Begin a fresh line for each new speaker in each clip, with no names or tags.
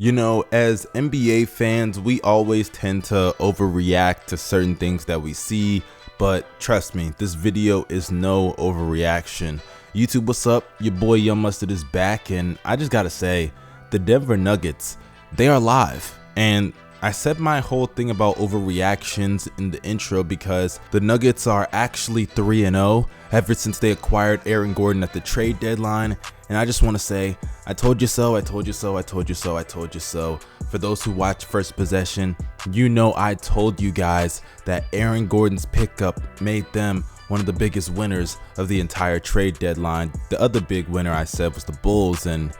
You know, as NBA fans, we always tend to overreact to certain things that we see, but trust me, this video is no overreaction. YouTube, what's up? Your boy Young Mustard is back, and I just gotta say, the Denver Nuggets, they are live. And I said my whole thing about overreactions in the intro because the Nuggets are actually 3-0 ever since they acquired Aaron Gordon at the trade deadline. And I just want to say, I told you so, I told you so, I told you so, I told you so. For those who watch First Possession, you know I told you guys that Aaron Gordon's pickup made them one of the biggest winners of the entire trade deadline. The other big winner I said was the Bulls, and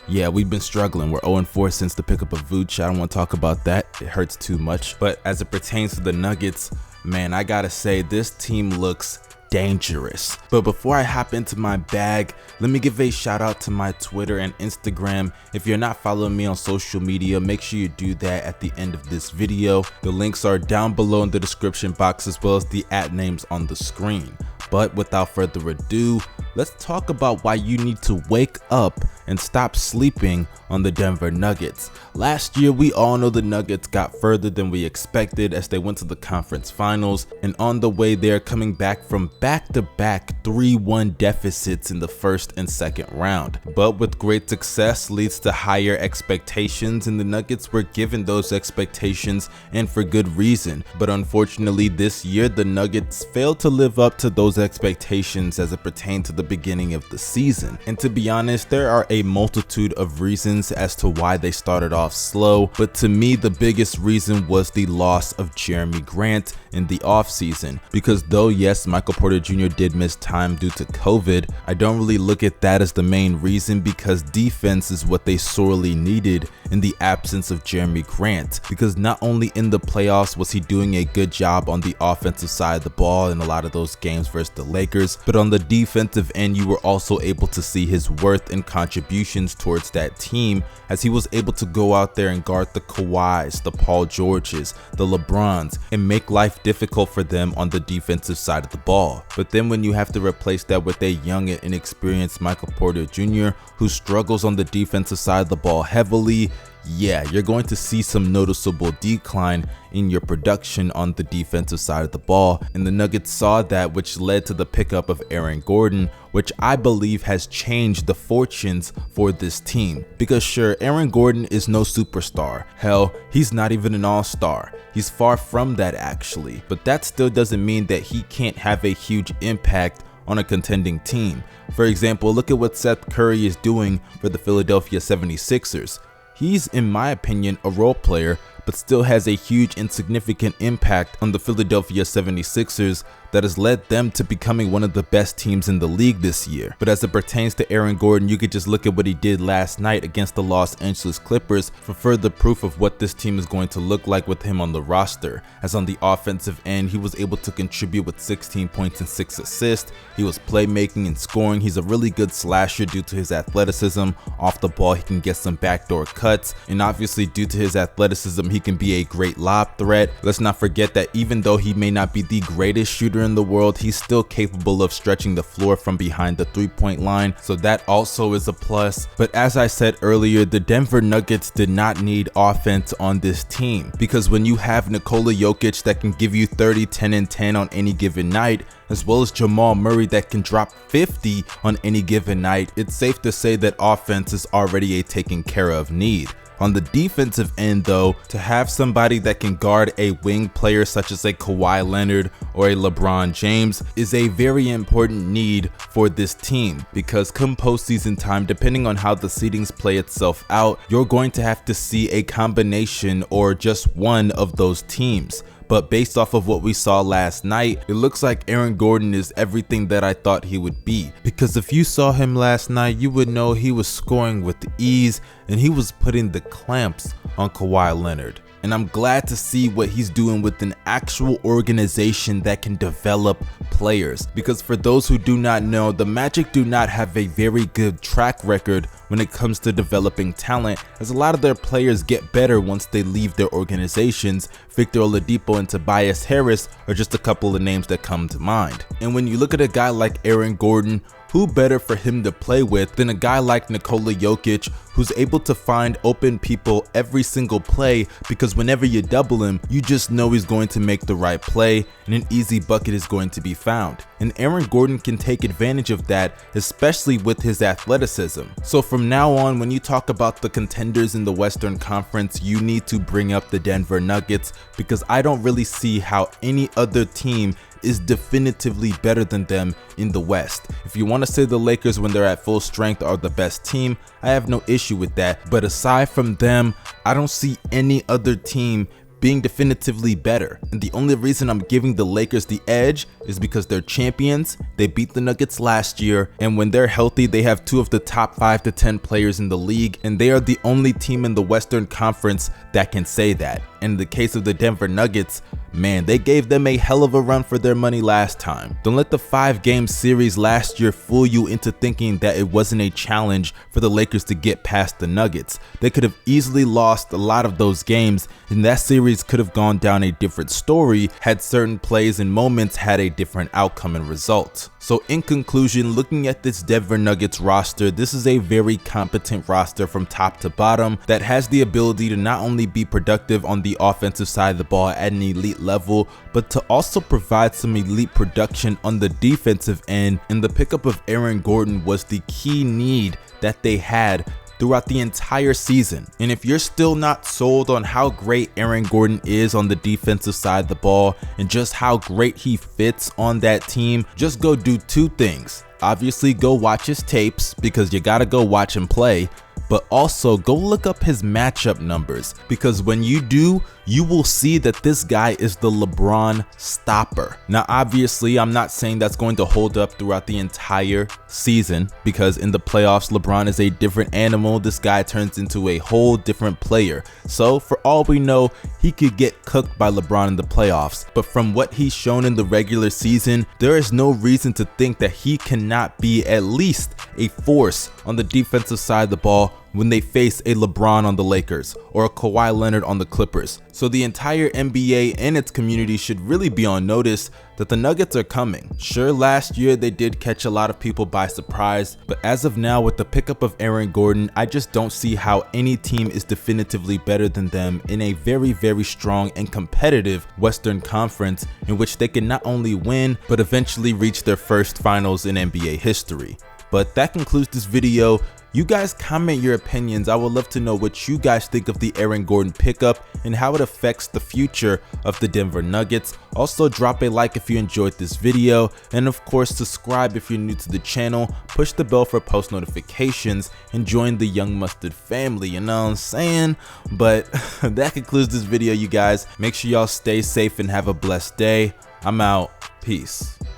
yeah, we've been struggling. We're 0-4 since the pickup of Vooch. I don't want to talk about that. It hurts too much. But as it pertains to the Nuggets, man, I gotta say this team looks dangerous. But before I hop into my bag, let me give a shout out to my Twitter and Instagram. If you're not following me on social media, make sure you do that at the end of this video. The links are down below in the description box as well as the @ names on the screen. But without further ado, let's talk about why you need to wake up and stop sleeping on the Denver Nuggets. Last year, we all know the Nuggets got further than we expected as they went to the conference finals, and on the way there, coming back from back-to-back 3-1 deficits in the first and second round. But with great success leads to higher expectations, and the Nuggets were given those expectations, and for good reason. But unfortunately, this year, the Nuggets failed to live up to those expectations as it pertained to the beginning of the season. And to be honest, there are a multitude of reasons as to why they started off slow, but to me the biggest reason was the loss of Jeremy Grant in the offseason. Because though yes, Michael Porter Jr. did miss time due to COVID, I don't really look at that as the main reason, because defense is what they sorely needed in the absence of Jeremy Grant. Because not only in the playoffs was he doing a good job on the offensive side of the ball in a lot of those games versus the Lakers, but on the defensive end you were also able to see his worth and contributions towards that team, as he was able to go out there and guard the Kawhis, the Paul Georges, the LeBrons, and make life difficult for them on the defensive side of the ball. But then when you have to replace that with a young and inexperienced Michael Porter Jr. who struggles on the defensive side of the ball heavily, yeah, you're going to see some noticeable decline in your production on the defensive side of the ball. And the Nuggets saw that, which led to the pickup of Aaron Gordon, which I believe has changed the fortunes for this team. Because sure, Aaron Gordon is no superstar. Hell, he's not even an all-star. He's far from that actually. But that still doesn't mean that he can't have a huge impact on a contending team. For example, look at what Seth Curry is doing for the Philadelphia 76ers. He's, in my opinion, a role player, but still has a huge and significant impact on the Philadelphia 76ers that has led them to becoming one of the best teams in the league this year. But as it pertains to Aaron Gordon, you could just look at what he did last night against the Los Angeles Clippers for further proof of what this team is going to look like with him on the roster. As on the offensive end, he was able to contribute with 16 points and 6 assists. He was playmaking and scoring. He's a really good slasher due to his athleticism. Off the ball, he can get some backdoor cuts, and obviously due to his athleticism, he can be a great lob threat. Let's not forget that even though he may not be the greatest shooter in the world, he's still capable of stretching the floor from behind the three-point line, so that also is a plus. But as I said earlier, the Denver Nuggets did not need offense on this team, because when you have Nikola Jokic that can give you 30, 10, and 10 on any given night, as well as Jamal Murray that can drop 50 on any given night, it's safe to say that offense is already a taken care of need. On the defensive end though, to have somebody that can guard a wing player such as a Kawhi Leonard or a LeBron James is a very important need for this team, because come postseason time, depending on how the seedings play itself out, you're going to have to see a combination or just one of those teams. But based off of what we saw last night, it looks like Aaron Gordon is everything that I thought he would be. Because if you saw him last night, you would know he was scoring with ease and he was putting the clamps on Kawhi Leonard. And I'm glad to see what he's doing with an actual organization that can develop players. Because for those who do not know, the Magic do not have a very good track record when it comes to developing talent, as a lot of their players get better once they leave their organizations. Victor Oladipo and Tobias Harris are just a couple of names that come to mind. And when you look at a guy like Aaron Gordon, who better for him to play with than a guy like Nikola Jokic, who's able to find open people every single play, because whenever you double him, you just know he's going to make the right play and an easy bucket is going to be found. And Aaron Gordon can take advantage of that, especially with his athleticism. So from now on, when you talk about the contenders in the Western Conference, you need to bring up the Denver Nuggets, because I don't really see how any other team is definitively better than them in the West. If you want to say the Lakers when they're at full strength are the best team, I have no issue with that. But aside from them, I don't see any other team being definitively better. And the only reason I'm giving the Lakers the edge is because they're champions. They beat the Nuggets last year, and when they're healthy, they have 2 of the top 5 to 10 players in the league, and they are the only team in the Western Conference that can say that. In the case of the Denver Nuggets, man, they gave them a hell of a run for their money last time. Don't let the 5-game series last year fool you into thinking that it wasn't a challenge for the Lakers to get past the Nuggets. They could have easily lost a lot of those games, and that series could have gone down a different story had certain plays and moments had a different outcome and result. So in conclusion, looking at this Denver Nuggets roster, this is a very competent roster from top to bottom that has the ability to not only be productive on the offensive side of the ball at an elite level, but to also provide some elite production on the defensive end. And the pickup of Aaron Gordon was the key need that they had throughout the entire season. And if you're still not sold on how great Aaron Gordon is on the defensive side of the ball and just how great he fits on that team, just go do 2 things. Obviously, go watch his tapes, because you gotta go watch him play, but also go look up his matchup numbers, because when you do, you will see that this guy is the LeBron stopper. Now, obviously, I'm not saying that's going to hold up throughout the entire season, because in the playoffs, LeBron is a different animal. This guy turns into a whole different player. So for all we know, he could get cooked by LeBron in the playoffs. But from what he's shown in the regular season, there is no reason to think that he cannot be at least a force on the defensive side of the ball when they face a LeBron on the Lakers or a Kawhi Leonard on the Clippers. So the entire NBA and its community should really be on notice that the Nuggets are coming. Sure, last year they did catch a lot of people by surprise, but as of now, with the pickup of Aaron Gordon, I just don't see how any team is definitively better than them in a very, very strong and competitive Western Conference, in which they can not only win, but eventually reach their first finals in NBA history. But that concludes this video. You guys comment your opinions. I would love to know what you guys think of the Aaron Gordon pickup and how it affects the future of the Denver Nuggets. Also, drop a like if you enjoyed this video, and of course subscribe if you're new to the channel. Push the bell for post notifications and join the Young Mustard family, you know what I'm saying? But that concludes this video, you guys. Make sure y'all stay safe and have a blessed day. I'm out. Peace.